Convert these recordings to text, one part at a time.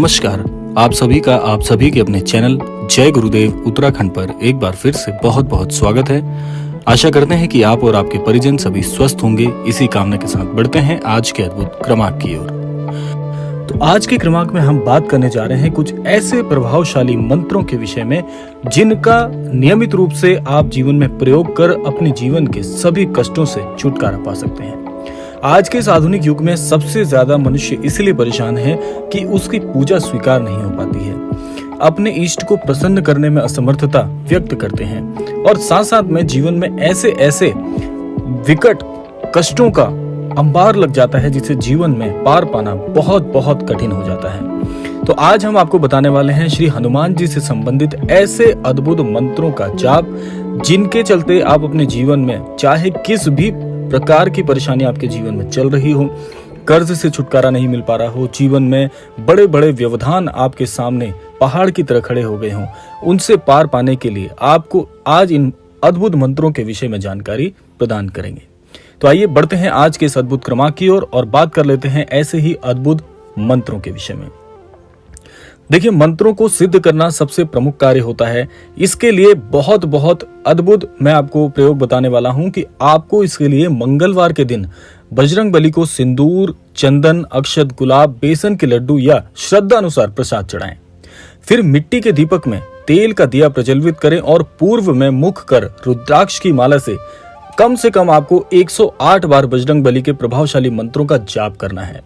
नमस्कार। आप सभी के अपने चैनल जय गुरुदेव उत्तराखंड पर एक बार फिर से बहुत बहुत स्वागत है। आशा करते हैं कि आप और आपके परिजन सभी स्वस्थ होंगे। इसी कामना के साथ बढ़ते हैं आज के अद्भुत क्रमांक की ओर। तो आज के क्रमांक में हम बात करने जा रहे हैं कुछ ऐसे प्रभावशाली मंत्रों के विषय में जिनका नियमित रूप से आप जीवन में प्रयोग कर अपने जीवन के सभी कष्टों से छुटकारा पा सकते हैं। आज के इस आधुनिक युग में सबसे ज्यादा मनुष्य इसलिए परेशान है कि उसकी पूजा स्वीकार नहीं हो पाती है, अपने इष्ट को प्रसन्न करने में असमर्थता व्यक्त करते हैं और साथ साथ में जीवन में ऐसे ऐसे विकट कष्टों का अंबार लग जाता है जिसे जीवन में पार पाना बहुत बहुत कठिन हो जाता है। तो आज हम आपको बताने वाले हैं श्री हनुमान जी से संबंधित ऐसे अद्भुत मंत्रों का जाप जिनके चलते आप अपने जीवन में चाहे किस भी प्रकार की परेशानी आपके जीवन में चल रही हो, कर्ज से छुटकारा नहीं मिल पा रहा हो, जीवन में बड़े बड़े व्यवधान आपके सामने पहाड़ की तरह खड़े हो गए हों, उनसे पार पाने के लिए आपको आज इन अद्भुत मंत्रों के विषय में जानकारी प्रदान करेंगे। तो आइए बढ़ते हैं आज के इस अद्भुत क्रमांक की ओर और बात कर लेते हैं ऐसे ही अद्भुत मंत्रों के विषय में। देखिए, मंत्रों को सिद्ध करना सबसे प्रमुख कार्य होता है। इसके लिए बहुत बहुत अद्भुत मैं आपको प्रयोग बताने वाला हूं कि आपको इसके लिए मंगलवार के दिन बजरंगबली को सिंदूर, चंदन, अक्षत, गुलाब, बेसन के लड्डू या श्रद्धा अनुसार प्रसाद चढ़ाएं। फिर मिट्टी के दीपक में तेल का दिया प्रज्वलित करें और पूर्व में मुख कर रुद्राक्ष की माला से कम आपको 108 बार बजरंगबली के प्रभावशाली मंत्रों का जाप करना है।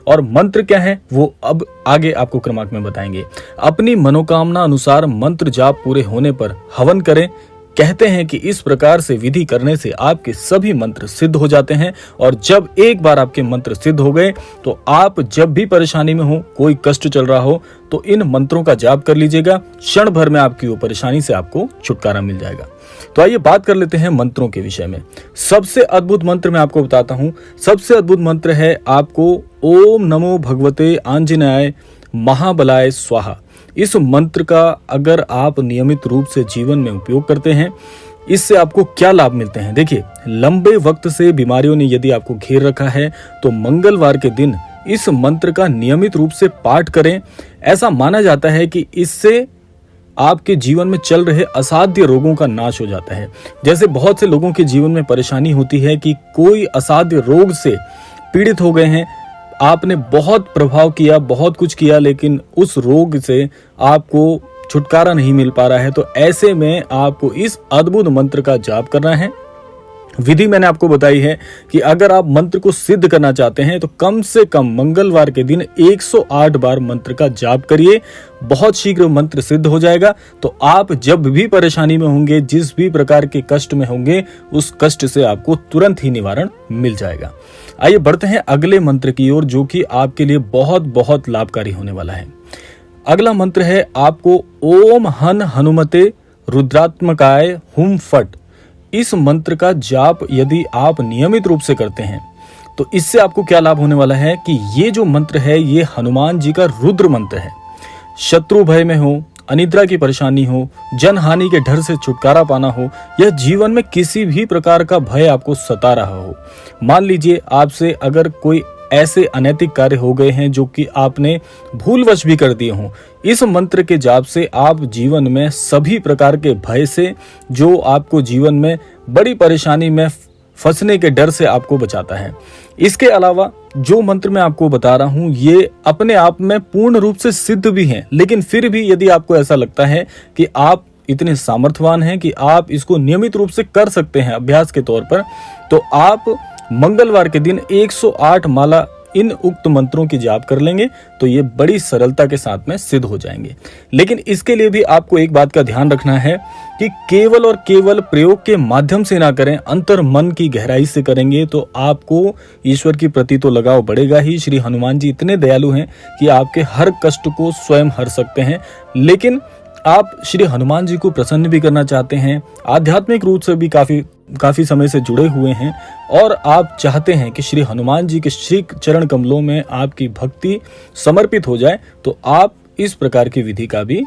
और मंत्र क्या है वो अब आगे आपको क्रमांक में बताएंगे। अपनी मनोकामना अनुसार मंत्र जाप पूरे होने पर हवन करें। कहते हैं कि इस प्रकार से विधि करने से आपके सभी मंत्र सिद्ध हो जाते हैं और जब एक बार आपके मंत्र सिद्ध हो गए तो आप जब भी परेशानी में हो, कोई कष्ट चल रहा हो, तो इन मंत्रों का जाप कर लीजिएगा। क्षण भर में आपकी वो परेशानी से आपको छुटकारा मिल जाएगा। तो आइए बात कर लेते हैं मंत्रों के विषय में। सबसे अद्भुत मंत्र मैं आपको बताता हूं। सबसे अद्भुत मंत्र है आपको ओम नमो भगवते आंजनेय महाबलाय स्वाहा। इस मंत्र का अगर आप नियमित रूप से जीवन में उपयोग करते हैं, इससे आपको क्या लाभ मिलते हैं। देखिए, लंबे वक्त से बीमारियों ने यदि आपको घेर रखा है तो मंगलवार के दिन इस मंत्र का नियमित रूप से पाठ करें। ऐसा माना जाता है कि इससे आपके जीवन में चल रहे असाध्य रोगों का नाश हो जाता है। जैसे बहुत से लोगों के जीवन में परेशानी होती है कि कोई असाध्य रोग से पीड़ित हो गए हैं, आपने बहुत प्रभाव किया, बहुत कुछ किया, लेकिन उस रोग से आपको छुटकारा नहीं मिल पा रहा है। तो ऐसे में आपको इस अद्भुत मंत्र का जाप करना है। विधि मैंने आपको बताई है कि अगर आप मंत्र को सिद्ध करना चाहते हैं तो कम से कम मंगलवार के दिन 108 बार मंत्र का जाप करिए। बहुत शीघ्र मंत्र सिद्ध हो जाएगा। तो आप जब भी परेशानी में होंगे, जिस भी प्रकार के कष्ट में होंगे, उस कष्ट से आपको तुरंत ही निवारण मिल जाएगा। आइए बढ़ते हैं अगले मंत्र की ओर जो कि आपके लिए बहुत बहुत लाभकारी होने वाला है। अगला मंत्र है आपको ओम हन हनुमते रुद्रात्मकाय हुम फट। इस मंत्र का जाप यदि आप नियमित रूप से करते हैं तो इससे आपको क्या लाभ होने वाला है कि ये जो मंत्र है ये हनुमान जी का रुद्र मंत्र है। शत्रु भय में हो, अनिद्रा की परेशानी हो, जन हानि के डर से छुटकारा पाना हो, या जीवन में किसी भी प्रकार का भय आपको सता रहा हो, मान लीजिए आपसे अगर कोई ऐसे अनैतिक कार्य हो गए हैं जो कि आपने भूलवश भी कर दिए हों, इस मंत्र के जाप से आप जीवन में सभी प्रकार के भय से, जो आपको जीवन में बड़ी परेशानी में फंसने के डर से आपको बचाता है। इसके अलावा जो मंत्र मैं आपको बता रहा हूं ये अपने आप में पूर्ण रूप से सिद्ध भी हैं, लेकिन फिर भी यदि आपको ऐसा लगता है कि आप इतने सामर्थ्यवान हैं कि आप इसको नियमित रूप से कर सकते हैं अभ्यास के तौर पर, तो आप मंगलवार के दिन 108 माला इन उक्त मंत्रों की जाप कर लेंगे तो ये बड़ी सरलता के साथ में सिद्ध हो जाएंगे। लेकिन इसके लिए भी आपको एक बात का ध्यान रखना है कि केवल और केवल प्रयोग के माध्यम से ना करें, अंतर मन की गहराई से करेंगे तो आपको ईश्वर की प्रति तो लगाव बढ़ेगा ही। श्री हनुमान जी इतने दयालु हैं कि आपके हर कष्ट को स्वयं हर सकते हैं। लेकिन आप श्री हनुमान जी को प्रसन्न भी करना चाहते हैं, आध्यात्मिक रूप से भी काफी समय से जुड़े हुए हैं और आप चाहते हैं कि श्री हनुमान जी के श्री चरण कमलों में आपकी भक्ति समर्पित हो जाए, तो आप इस प्रकार की विधि का भी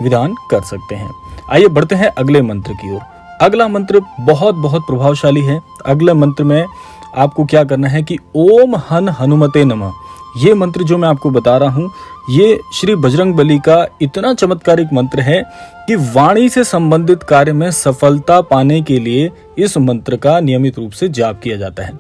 विधान कर सकते हैं। आइए बढ़ते हैं अगले मंत्र की ओर। अगला मंत्र बहुत बहुत प्रभावशाली है। अगले मंत्र में आपको क्या करना है कि ओम हन हनुमते नमः, ये मंत्र जो मैं आपको बता रहा हूँ, ये श्री बजरंगबली का इतना चमत्कारिक मंत्र है कि वाणी से संबंधित कार्य में सफलता पाने के लिए इस मंत्र का नियमित रूप से जाप किया जाता है।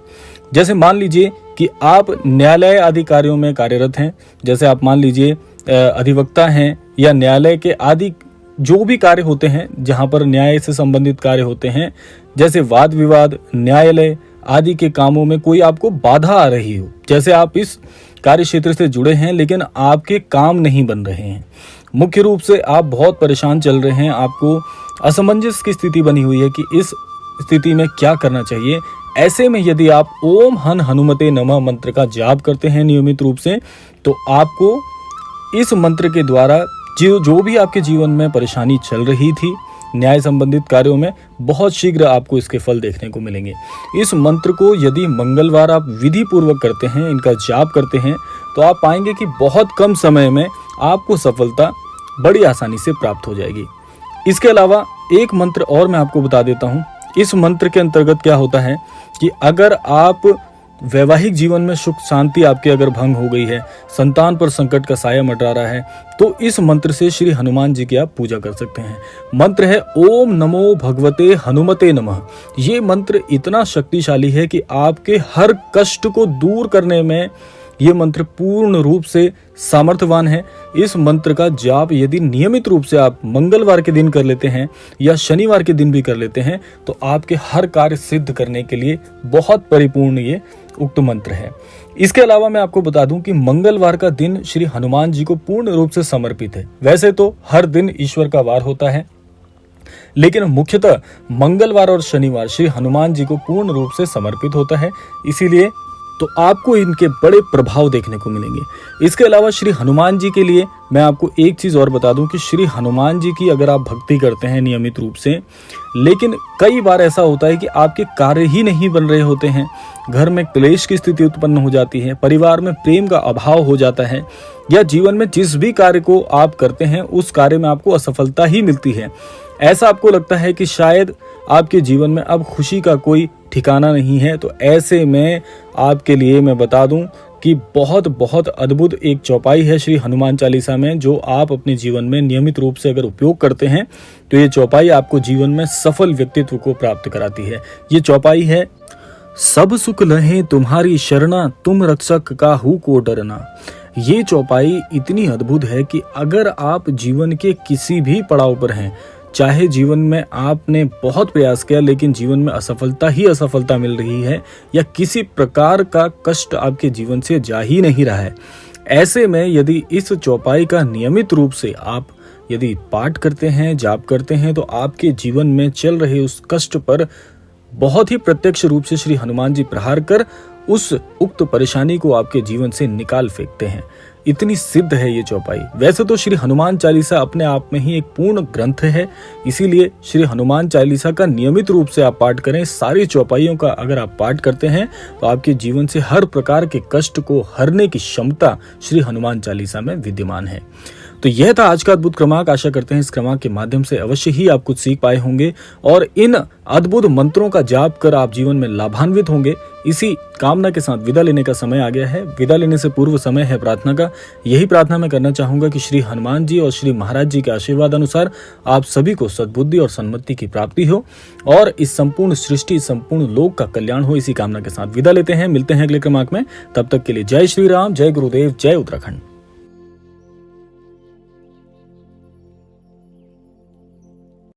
जैसे मान लीजिए कि आप न्यायालय आदि कार्यों में कार्यरत हैं, जैसे आप मान लीजिए अधिवक्ता हैं या न्यायालय के आदि जो भी कार्य होते हैं जहां पर न्याय से संबंधित कार्य होते हैं, जैसे वाद विवाद, न्यायालय आदि के कामों में कोई आपको बाधा आ रही हो, जैसे आप इस कार्य क्षेत्र से जुड़े हैं लेकिन आपके काम नहीं बन रहे हैं, मुख्य रूप से आप बहुत परेशान चल रहे हैं, आपको असमंजस की स्थिति बनी हुई है कि इस स्थिति में क्या करना चाहिए। ऐसे में यदि आप ओम हन हनुमते नमः मंत्र का जाप करते हैं नियमित रूप से, तो आपको इस मंत्र के द्वारा जो भी आपके जीवन में परेशानी चल रही थी न्याय संबंधित कार्यों में, बहुत शीघ्र आपको इसके फल देखने को मिलेंगे। इस मंत्र को यदि मंगलवार आप विधि पूर्वक करते हैं, इनका जाप करते हैं, तो आप पाएंगे कि बहुत कम समय में आपको सफलता बड़ी आसानी से प्राप्त हो जाएगी। इसके अलावा एक मंत्र और मैं आपको बता देता हूँ। इस मंत्र के अंतर्गत क्या होता है कि अगर आप वैवाहिक जीवन में सुख शांति आपके अगर भंग हो गई है, संतान पर संकट का साया मंडरा रहा है, तो इस मंत्र से श्री हनुमान जी की आप पूजा कर सकते हैं। मंत्र है ओम नमो भगवते हनुमते नमः। ये मंत्र इतना शक्तिशाली है कि आपके हर कष्ट को दूर करने में ये मंत्र पूर्ण रूप से सामर्थ्यवान है। इस मंत्र का जाप यदि नियमित रूप से आप मंगलवार के दिन कर लेते हैं या शनिवार के दिन भी कर लेते हैं, तो आपके हर कार्य सिद्ध करने के लिए बहुत परिपूर्ण ये उक्त मंत्र है। इसके अलावा मैं आपको बता दूं कि मंगलवार का दिन श्री हनुमान जी को पूर्ण रूप से समर्पित है। वैसे तो हर दिन ईश्वर का वार होता है, लेकिन मुख्यतः मंगलवार और शनिवार श्री हनुमान जी को पूर्ण रूप से समर्पित होता है, इसीलिए तो आपको इनके बड़े प्रभाव देखने को मिलेंगे। इसके अलावा श्री हनुमान जी के लिए मैं आपको एक चीज और बता दूं कि श्री हनुमान जी की अगर आप भक्ति करते हैं नियमित रूप से, लेकिन कई बार ऐसा होता है कि आपके कार्य ही नहीं बन रहे होते हैं, घर में क्लेश की स्थिति उत्पन्न हो जाती है, परिवार में प्रेम का अभाव हो जाता है, या जीवन में जिस भी कार्य को आप करते हैं उस कार्य में आपको असफलता ही मिलती है। ऐसा आपको लगता है कि शायद आपके जीवन में अब खुशी का कोई ठिकाना नहीं है, तो ऐसे में आपके लिए मैं बता दूं कि बहुत बहुत अद्भुत एक चौपाई है श्री हनुमान चालीसा में, जो आप अपने जीवन में नियमित रूप से अगर उपयोग करते हैं तो ये चौपाई आपको जीवन में सफल व्यक्तित्व को प्राप्त कराती है। ये चौपाई है, सब सुख लहे तुम्हारी शरणा, तुम रक्षक काहू को डरना। ये चौपाई इतनी अद्भुत है कि अगर आप जीवन के किसी भी पड़ाव पर हैं, चाहे जीवन में आपने बहुत प्रयास किया लेकिन जीवन में असफलता ही असफलता मिल रही है, या किसी प्रकार का कष्ट आपके जीवन से जा ही नहीं रहा है, ऐसे में यदि इस चौपाई का नियमित रूप से आप यदि पाठ करते हैं, जाप करते हैं, तो आपके जीवन में चल रहे उस कष्ट पर बहुत ही प्रत्यक्ष रूप से श्री हनुमान जी प्रहार कर उस उक्त परेशानी को आपके जीवन से निकाल फेंकते हैं। इतनी सिद्ध है ये चौपाई। वैसे तो श्री हनुमान चालीसा अपने आप में ही एक पूर्ण ग्रंथ है, इसीलिए श्री हनुमान चालीसा का नियमित रूप से आप पाठ करें। सारी चौपाइयों का अगर आप पाठ करते हैं तो आपके जीवन से हर प्रकार के कष्ट को हरने की क्षमता श्री हनुमान चालीसा में विद्यमान है। तो यह था आज का अद्भुत क्रमांक। आशा करते हैं इस क्रमांक के माध्यम से अवश्य ही आप कुछ सीख पाए होंगे और इन अद्भुत मंत्रों का जाप कर आप जीवन में लाभान्वित होंगे। इसी कामना के साथ विदा लेने का समय आ गया है। विदा लेने से पूर्व समय है प्रार्थना का। यही प्रार्थना मैं करना चाहूंगा कि श्री हनुमान जी और श्री महाराज जी के आशीर्वाद अनुसार आप सभी को सद्बुद्धि और सन्मति की प्राप्ति हो और इस संपूर्ण सृष्टि, संपूर्ण लोक का कल्याण हो। इसी कामना के साथ विदा लेते हैं। मिलते हैं अगले क्रमांक में। तब तक के लिए जय श्री राम, जय गुरुदेव, जय उत्तराखंड।